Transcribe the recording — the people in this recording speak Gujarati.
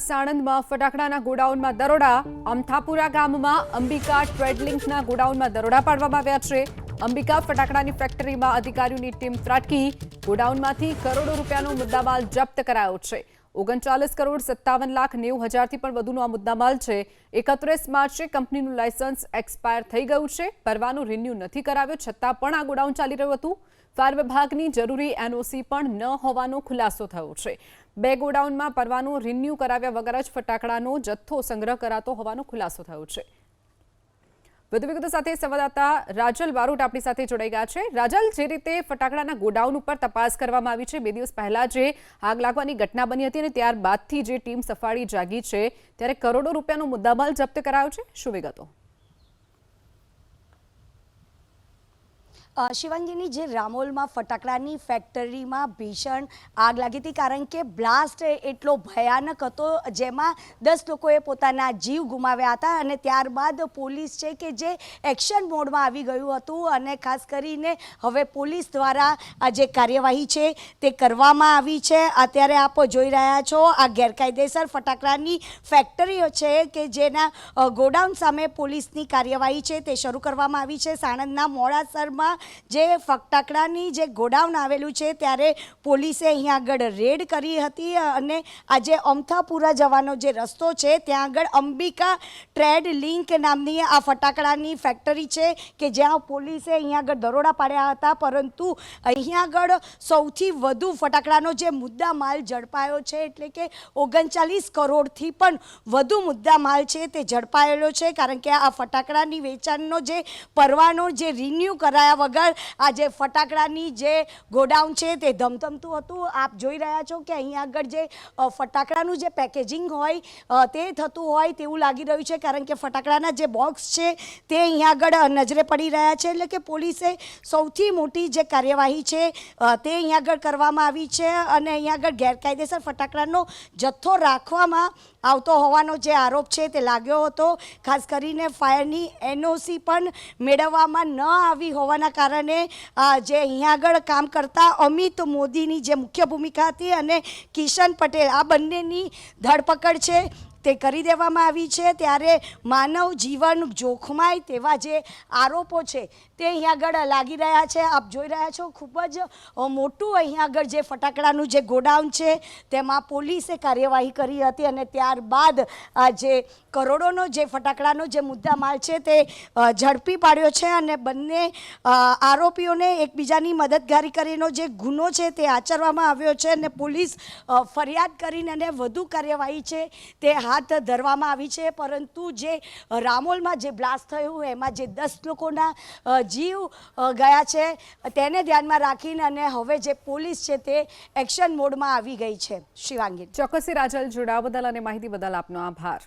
સાણંદમાં ફટાકડાના ગોડાઉનમાં દરોડા. અમથાપુરા ગામમાં અંબિકા ટ્રેડલિંક્સના ગોડાઉનમાં દરોડા પાડવામાં આવ્યા છે. અંબિકા ફટાકડાની ફેક્ટરીમાં અધિકારીઓની ટીમ ત્રાટકી. ગોડાઉનમાંથી કરોડો રૂપિયાનો મુદ્દામાલ જપ્ત કરાયો છે. 39,57,90,000થી પણ વધુનો આ મુદ્દામાલ છે. 31 માર્ચે કંપનીનું લાયસન્સ એક્સપાયર થઈ ગયું છે. પરવાનો રિન્યુ નથી કરાવ્યો છતાં પણ આ ગોડાઉન ચાલી રહ્યું હતું. ફાયર વિભાગની જરૂરી એનઓસી પણ ન હોવાનો ખુલાસો થયો છે. 2 ગોડાઉનમાં પરવાનો રિન્યુ કરાવ્યા વગર જ ફટાકડાનો જથ્થો સંગ્રહ કરાતો હોવાનો ખુલાસો થયો છે. વધુ વિગતો સાથે સંવાદદાતા રાજલ બારોટ આપણી સાથે જોડાઈ ગયા છે. રાજલ, જે રીતે ફટાકડાના ગોડાઉન ઉપર તપાસ કરવામાં આવી છે, 2 દિવસ પહેલા જે આગ લાગવાની ઘટના બની હતી અને ત્યારબાદથી જે ટીમ સફાળી જાગી છે, ત્યારે કરોડો રૂપિયાનો મુદ્દામાલ જપ્ત કરાયો છે. શું વિગતો? શિવાંગીની, જે રામોલમાં ફટાકડાની ફેક્ટરીમાં ભીષણ આગ લાગી હતી, કારણ કે બ્લાસ્ટ એટલો ભયાનક હતો જેમાં 10 લોકોએ પોતાના જીવ ગુમાવ્યા હતા અને ત્યારબાદ પોલીસ છે કે જે એક્શન મોડમાં આવી ગયું હતું અને ખાસ કરીને હવે પોલીસ દ્વારા આ જે કાર્યવાહી છે તે કરવામાં આવી છે. અત્યારે આપ જોઈ રહ્યા છો આ ગેરકાયદેસર ફટાકડાની ફેક્ટરીઓ છે કે જેના ગોડાઉન સામે પોલીસની કાર્યવાહી છે તે શરૂ કરવામાં આવી છે. સાણંદના મોડાસરમાં જે ફટાકડાની જે ગોડાઉન આવેલું છે ત્યારે પોલીસે અહીંયા આગળ રેડ કરી હતી અને આ જે અમથાપુરા જવાનો જે રસ્તો છે ત્યાં આગળ અંબિકા ટ્રેડ લિંક નામની આ ફટાકડાની ફેક્ટરી છે કે જ્યાં પોલીસે અહીંયા આગળ દરોડા પાડ્યા હતા, પરંતુ અહીંયા આગળ સૌથી વધુ ફટાકડાનો જે મુદ્દા માલ ઝડપાયો છે, એટલે કે 39 કરોડથી પણ વધુ મુદ્દા માલ છે તે ઝડપાયેલો છે. કારણ કે આ ફટાકડાની વેચાણનો જે પરવાનો જે રિન્યુ કરાયા વગર આ જે ફટાકડાની જે ગોડાઉન છે તે ધમધમતું હતું. આપ જોઈ રહ્યા છો કે અહીંયા આગળ જે ફટાકડાનું જે પેકેજિંગ હોય તે થતું હોય તેવું લાગી રહ્યું છે, કારણ કે ફટાકડાના જે બોક્સ છે તે અહીંયા આગળ નજરે પડી રહ્યા છે. એટલે કે પોલીસે સૌથી મોટી જે કાર્યવાહી છે તે અહીંયા આગળ કરવામાં આવી છે અને અહીંયા આગળ ગેરકાયદેસર ફટાકડાનો જથ્થો રાખવામાં આવતો હોવાનો જે આરોપ છે તે લાગ્યો હતો. ખાસ કરીને ફાયરની એનઓસી પણ મેળવવામાં ન આવી હોવાના કારણે જે અહીંયા આગળ કામ કરતા અમિત મોદીની જે મુખ્ય ભૂમિકા હતી અને કિશન પટેલ, આ બંનેની ધરપકડ છે તે કરી દેવામાં આવી છે. ત્યારે માનવ જીવન જોખમાય તેવા જે આરોપો છે તે અહીંયા આગળ લાગી રહ્યા છે. આપ જોઈ રહ્યા છો ખૂબ જ મોટું અહીંયા આગળ જે ફટાકડાનું જે ગોડાઉન છે તેમાં પોલીસે કાર્યવાહી કરી હતી અને ત્યારબાદ આ જે કરોડોનો જે ફટાકડાનો જે મુદ્દા માલ છે તે ઝડપી પાડ્યો છે અને બંને આરોપીઓને એકબીજાની મદદગારી કરીને જે ગુનો છે તે આચરવામાં આવ્યો છે અને પોલીસ ફરિયાદ કરીને અને વધુ કાર્યવાહી છે તે હાથ ધરવામાં આવી છે. પરંતુ જે રામોલમાં જે બ્લાસ્ટ થયું એમાં જે 10 લોકોના જીવ ગયા છે તેને ધ્યાનમાં રાખીને અને હવે જે પોલીસ છે તે એક્શન મોડમાં આવી ગઈ છે. શિવાંગી, ચોક્કસ રાજલ, જોડાવા બદલ અને માહિતી બદલ આપનો આભાર.